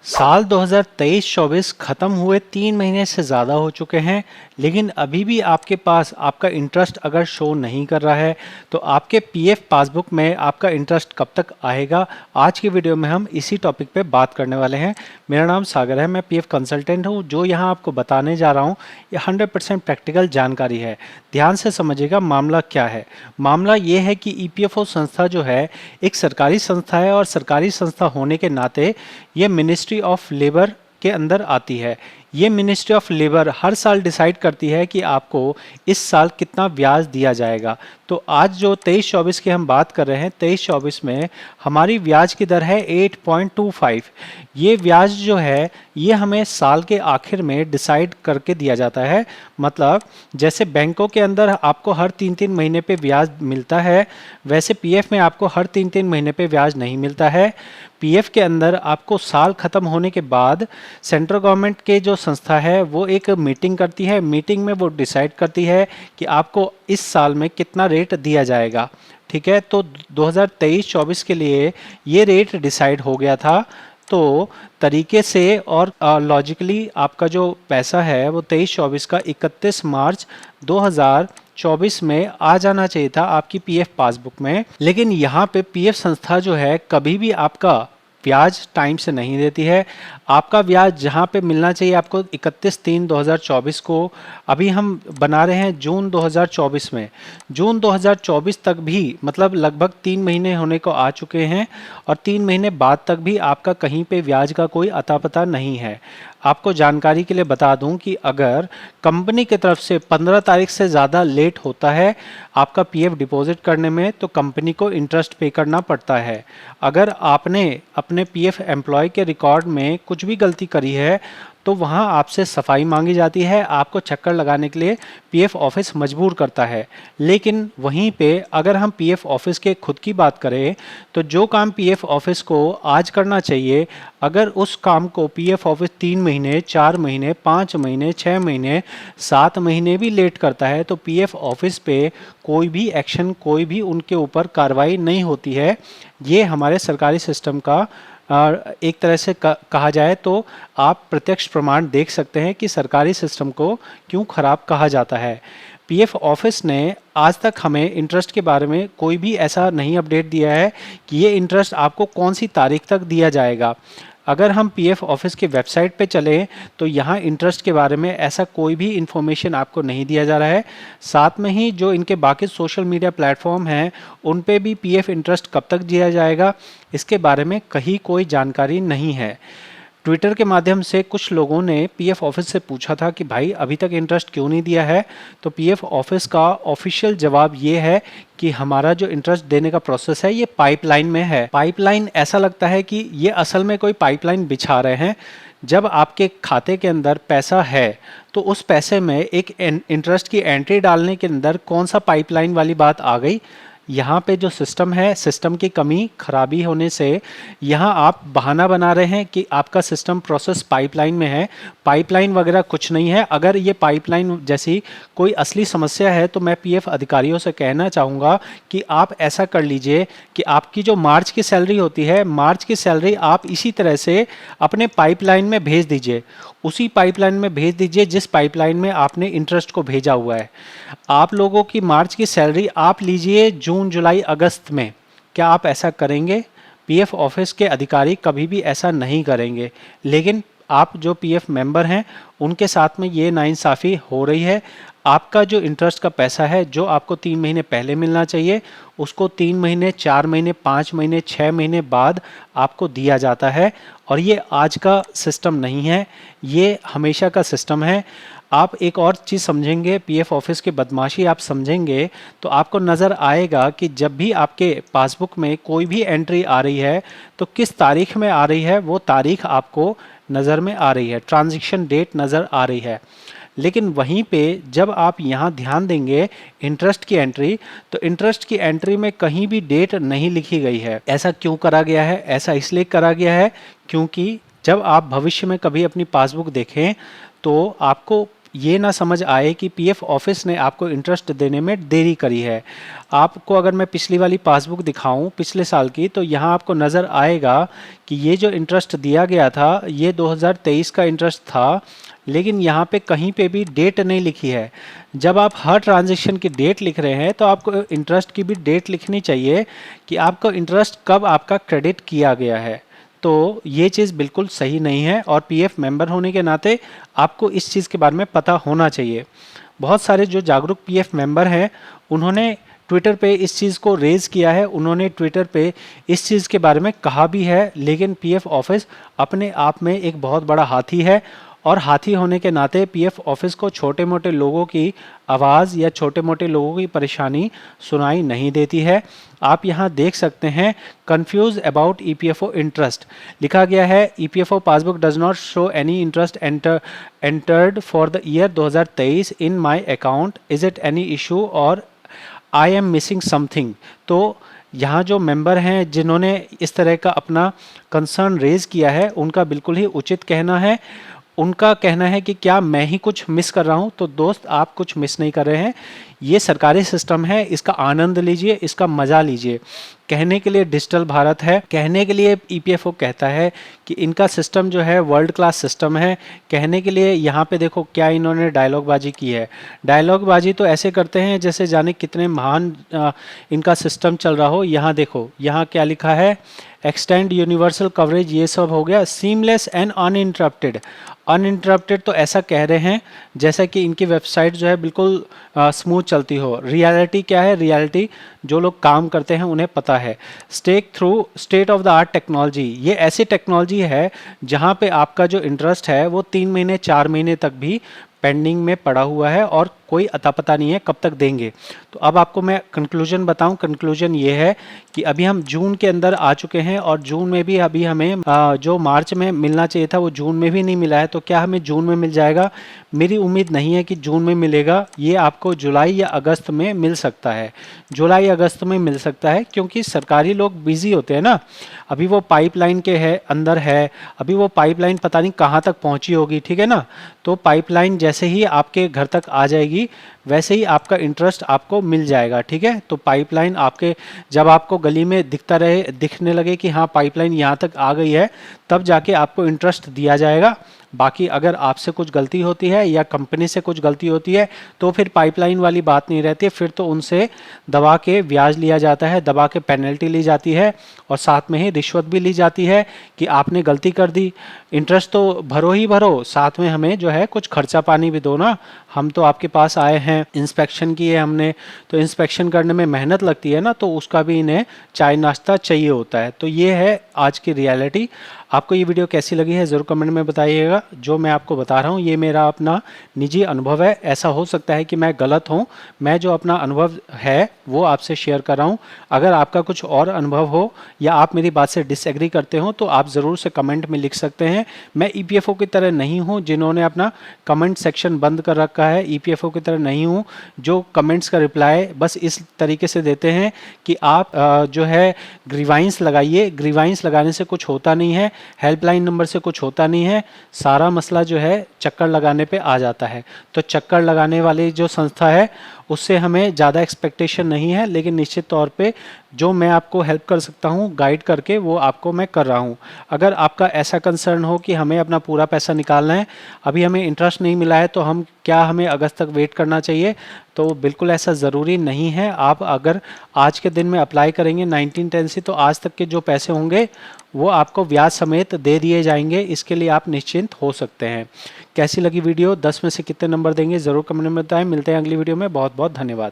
साल 2023-24 खत्म हुए 3 महीने से ज़्यादा हो चुके हैं, लेकिन अभी भी आपके पास आपका इंटरेस्ट अगर शो नहीं कर रहा है तो आपके पीएफ पासबुक में आपका इंटरेस्ट कब तक आएगा। आज की वीडियो में हम इसी टॉपिक पे बात करने वाले हैं। मेरा नाम सागर है, मैं पीएफ कंसल्टेंट हूँ। जो यहाँ आपको बताने जा रहा हूँ ये 100% प्रैक्टिकल जानकारी है। ध्यान से समझिएगा मामला क्या है। मामला ये है कि ईपीएफओ संस्था जो है एक सरकारी संस्था है और सरकारी संस्था होने के नाते ये मिनिस्ट्री ऑफ लेबर के अंदर आती है। ये मिनिस्ट्री ऑफ लेबर हर साल डिसाइड करती है कि आपको इस साल कितना ब्याज दिया जाएगा। तो आज जो 23-24 की हम बात कर रहे हैं, 23-24 में हमारी ब्याज की दर है 8.25। ये ब्याज जो है ये हमें साल के आखिर में डिसाइड करके दिया जाता है। मतलब जैसे बैंकों के अंदर आपको हर 3-3 महीने पे ब्याज मिलता है, वैसे पीएफ में आपको हर 3-3 महीने पे ब्याज नहीं मिलता है। पीएफ के अंदर आपको साल खत्म होने के बाद सेंट्रल गवर्नमेंट के जो संस्था है वो एक मीटिंग करती है। मीटिंग में वो डिसाइड करती है कि आपको इस साल में कितना रेट दिया जाएगा। ठीक है, तो 2023-24 के लिए ये रेट डिसाइड हो गया था। तो तरीके से और लॉजिकली आपका जो पैसा है वो 23-24 का 31 मार्च 2024 में आ जाना चाहिए था आपकी पीएफ पासबुक में। लेकिन यहाँ पे पीएफ संस्था जो है कभी भी आपका ब्याज टाइम से नहीं देती है। आपका ब्याज जहाँ पे मिलना चाहिए आपको 31/3/2024 को, अभी हम बना रहे हैं जून 2024 में। जून 2024 तक भी मतलब लगभग 3 महीने होने को आ चुके हैं और 3 महीने बाद तक भी आपका कहीं पे ब्याज का कोई अता पता नहीं है। आपको जानकारी के लिए बता दूं कि अगर कंपनी की तरफ से 15 तारीख से ज़्यादा लेट होता है आपका पीएफ डिपॉजिट करने में तो कंपनी को इंटरेस्ट पे करना पड़ता है। अगर आपने अपने पीएफ एम्प्लॉय के रिकॉर्ड में कुछ भी गलती करी है तो वहाँ आपसे सफाई मांगी जाती है, आपको चक्कर लगाने के लिए पीएफ ऑफिस मजबूर करता है। लेकिन वहीं पे अगर हम पीएफ ऑफिस के खुद की बात करें तो जो काम पीएफ ऑफिस को आज करना चाहिए, अगर उस काम को पीएफ ऑफिस 3 महीने, 4 महीने, 5 महीने, 6 महीने, 7 महीने भी लेट करता है तो पीएफ ऑफिस पे कोई भी एक्शन, कोई भी उनके ऊपर कार्रवाई नहीं होती है। ये हमारे सरकारी सिस्टम का एक तरह से कहा जाए तो आप प्रत्यक्ष प्रमाण देख सकते हैं कि सरकारी सिस्टम को क्यों खराब कहा जाता है। पीएफ ऑफिस ने आज तक हमें इंटरेस्ट के बारे में कोई भी ऐसा नहीं अपडेट दिया है कि ये इंटरेस्ट आपको कौन सी तारीख तक दिया जाएगा। अगर हम पीएफ ऑफिस के वेबसाइट पे चलें तो यहाँ इंटरेस्ट के बारे में ऐसा कोई भी इंफॉर्मेशन आपको नहीं दिया जा रहा है। साथ में ही जो इनके बाकी सोशल मीडिया प्लेटफॉर्म हैं उन पे भी पीएफ इंटरेस्ट कब तक दिया जाएगा इसके बारे में कहीं कोई जानकारी नहीं है। ट्विटर के माध्यम से कुछ लोगों ने पीएफ ऑफिस से पूछा था कि भाई अभी तक इंटरेस्ट क्यों नहीं दिया है, तो पीएफ ऑफिस का ऑफिशियल जवाब ये है कि हमारा जो इंटरेस्ट देने का प्रोसेस है ये पाइपलाइन में है। पाइपलाइन ऐसा लगता है कि ये असल में कोई पाइपलाइन बिछा रहे हैं। जब आपके खाते के अंदर पैसा है तो उस पैसे में एक इंटरेस्ट की एंट्री डालने के अंदर कौन सा पाइपलाइन वाली बात आ गई। यहाँ पे जो सिस्टम है, सिस्टम की कमी खराबी होने से यहाँ आप बहाना बना रहे हैं कि आपका सिस्टम प्रोसेस पाइपलाइन में है। पाइपलाइन वगैरह कुछ नहीं है। अगर ये पाइपलाइन जैसी कोई असली समस्या है तो मैं पीएफ अधिकारियों से कहना चाहूँगा कि आप ऐसा कर लीजिए कि आपकी जो मार्च की सैलरी होती है, मार्च की सैलरी आप इसी तरह से अपने पाइपलाइन में भेज दीजिए, उसी पाइपलाइन में भेज दीजिए जिस पाइपलाइन में आपने इंटरेस्ट को भेजा हुआ है। आप लोगों की मार्च की सैलरी आप लीजिए जून, जुलाई, अगस्त में। क्या आप ऐसा करेंगे? पीएफ ऑफिस के अधिकारी कभी भी ऐसा नहीं करेंगे। लेकिन आप जो पीएफ मेंबर हैं उनके साथ में ये नाइंसाफ़ी हो रही है। आपका जो इंटरेस्ट का पैसा है जो आपको 3 महीने पहले मिलना चाहिए उसको 3 महीने, 4 महीने, 5 महीने, 6 महीने बाद आपको दिया जाता है। और ये आज का सिस्टम नहीं है, ये हमेशा का सिस्टम है। आप एक और चीज़ समझेंगे, पीएफ ऑफिस की बदमाशी आप समझेंगे तो आपको नज़र आएगा कि जब भी आपके पासबुक में कोई भी एंट्री आ रही है तो किस तारीख में आ रही है वो तारीख आपको नज़र में आ रही है, ट्रांजैक्शन डेट नज़र आ रही है। लेकिन वहीं पे जब आप यहाँ ध्यान देंगे इंटरेस्ट की एंट्री, तो इंटरेस्ट की एंट्री में कहीं भी डेट नहीं लिखी गई है। ऐसा क्यों करा गया है? ऐसा इसलिए करा गया है क्योंकि जब आप भविष्य में कभी अपनी पासबुक देखें तो आपको ये ना समझ आए कि पीएफ ऑफिस ने आपको इंटरेस्ट देने में देरी करी है। आपको अगर मैं पिछली वाली पासबुक दिखाऊं पिछले साल की, तो यहाँ आपको नज़र आएगा कि ये जो इंटरेस्ट दिया गया था ये 2023 का इंटरेस्ट था, लेकिन यहाँ पे कहीं पे भी डेट नहीं लिखी है। जब आप हर ट्रांजैक्शन की डेट लिख रहे हैं तो आपको इंटरेस्ट की भी डेट लिखनी चाहिए कि आपका इंटरेस्ट कब आपका क्रेडिट किया गया है। तो ये चीज़ बिल्कुल सही नहीं है और पीएफ मेंबर होने के नाते आपको इस चीज़ के बारे में पता होना चाहिए। बहुत सारे जो जागरूक पीएफ मेंबर हैं उन्होंने ट्विटर पे इस चीज़ को रेज़ किया है, उन्होंने ट्विटर पे इस चीज़ के बारे में कहा भी है, लेकिन पीएफ ऑफिस अपने आप में एक बहुत बड़ा हाथी है और हाथी होने के नाते पीएफ ऑफिस को छोटे मोटे लोगों की आवाज़ या छोटे मोटे लोगों की परेशानी सुनाई नहीं देती है। आप यहाँ देख सकते हैं कंफ्यूज अबाउट ईपीएफओ इंटरेस्ट लिखा गया है। EPFO passbook does not show any interest entered for the year 2023 in my account, is it any issue और आई एम मिसिंग समथिंग। तो यहाँ जो मेंबर हैं जिन्होंने इस तरह का अपना कंसर्न रेज किया है उनका बिल्कुल ही उचित कहना है। उनका कहना है कि क्या मैं ही कुछ मिस कर रहा हूं? तो दोस्त, आप कुछ मिस नहीं कर रहे हैं। ये सरकारी सिस्टम है, इसका आनंद लीजिए, इसका मज़ा लीजिए। कहने के लिए डिजिटल भारत है, कहने के लिए ईपीएफओ कहता है कि इनका सिस्टम जो है वर्ल्ड क्लास सिस्टम है। कहने के लिए यहाँ पे देखो क्या इन्होंने डायलॉगबाजी की है। डायलॉगबाजी तो ऐसे करते हैं जैसे जाने कितने महान इनका सिस्टम चल रहा हो। यहाँ देखो, यहाँ क्या लिखा है, एक्सटेंड यूनिवर्सल कवरेज, ये सब हो गया। सीमलेस एंड अनइंटरप्टेड, अनइंटरप्टेड तो ऐसा कह रहे हैं जैसा कि इनकी वेबसाइट जो है बिल्कुल स्मूथ चलती हो। रियलिटी क्या है? रियलिटी जो लोग काम करते हैं उन्हें पता है। Stake through state of the art technology, ये ऐसी टेक्नोलॉजी है जहाँ पे आपका जो इंटरेस्ट है वो 3 महीने 4 महीने तक भी पेंडिंग में पड़ा हुआ है और कोई अता पता नहीं है कब तक देंगे। तो अब आपको मैं कंक्लूजन बताऊं। कंक्लूजन ये है कि अभी हम जून के अंदर आ चुके हैं और जून में भी अभी हमें जो मार्च में मिलना चाहिए था वो जून में भी नहीं मिला है। तो क्या हमें जून में मिल जाएगा? मेरी उम्मीद नहीं है कि जून में मिलेगा। ये आपको जुलाई या अगस्त में मिल सकता है, जुलाई अगस्त में मिल सकता है, क्योंकि सरकारी लोग बिजी होते हैं ना। अभी वो पाइपलाइन के है अंदर है, अभी वो पाइपलाइन पता नहीं कहाँ तक पहुँची होगी, ठीक है ना। तो पाइपलाइन जैसे ही आपके घर तक आ जाएगी वैसे ही आपका इंटरेस्ट आपको मिल जाएगा, ठीक है। तो पाइपलाइन आपके, जब आपको गली में दिखने लगे कि हाँ पाइपलाइन यहाँ तक आ गई है, तब जाके आपको इंटरेस्ट दिया जाएगा। बाकी अगर आपसे कुछ गलती होती है या कंपनी से कुछ गलती होती है तो फिर पाइपलाइन वाली बात नहीं रहती है, फिर तो उनसे दबा के ब्याज लिया जाता है, दबा के पेनल्टी ली जाती है और साथ में ही रिश्वत भी ली जाती है कि आपने गलती कर दी। इंटरेस्ट तो भरो ही भरो, साथ में हमें जो है कुछ खर्चा पानी भी दो ना। हम तो आपके पास आए हैं, इंस्पेक्शन की है हमने, तो इंस्पेक्शन करने में मेहनत लगती है ना, तो उसका भी इन्हें चाय नाश्ता चाहिए होता है। तो ये है आज की रियलिटी। आपको ये वीडियो कैसी लगी है ज़रूर कमेंट में बताइएगा। जो मैं आपको बता रहा हूँ ये मेरा अपना निजी अनुभव है, ऐसा हो सकता है कि मैं गलत हूँ। मैं जो अपना अनुभव है वो आपसे शेयर कर रहा हूँ। अगर आपका कुछ और अनुभव हो या आप मेरी बात से डिसएग्री करते हो तो आप ज़रूर से कमेंट में लिख सकते हैं। मैं ईपीएफओ की तरह नहीं हूँ जिन्होंने अपना कमेंट सेक्शन बंद कर रखा है, ईपीएफओ की तरह नहीं हूँ जो कमेंट्स का रिप्लाई बस इस तरीके से देते हैं कि आप जो है ग्रीवाइंस लगाइए। ग्रीवाइंस लगाने से कुछ होता नहीं है, हेल्पलाइन नंबर से कुछ होता नहीं है, सारा मसला जो है चक्कर लगाने पे आ जाता है। तो चक्कर लगाने वाली जो संस्था है उससे हमें ज़्यादा एक्सपेक्टेशन नहीं है, लेकिन निश्चित तौर पे जो मैं आपको हेल्प कर सकता हूँ गाइड करके वो आपको मैं कर रहा हूँ। अगर आपका ऐसा कंसर्न हो कि हमें अपना पूरा पैसा निकालना है, अभी हमें इंटरेस्ट नहीं मिला है, तो हमें अगस्त तक वेट करना चाहिए, तो बिल्कुल ऐसा ज़रूरी नहीं है। आप अगर आज के दिन में अप्लाई करेंगे 1910 तो आज तक के जो पैसे होंगे वो आपको ब्याज समेत दे दिए जाएंगे। इसके लिए आप निश्चिंत हो सकते हैं। कैसी लगी वीडियो, 10 में से कितने नंबर देंगे ज़रूर कमेंट में बताएं। मिलते हैं अगली वीडियो में। बहुत बहुत धन्यवाद।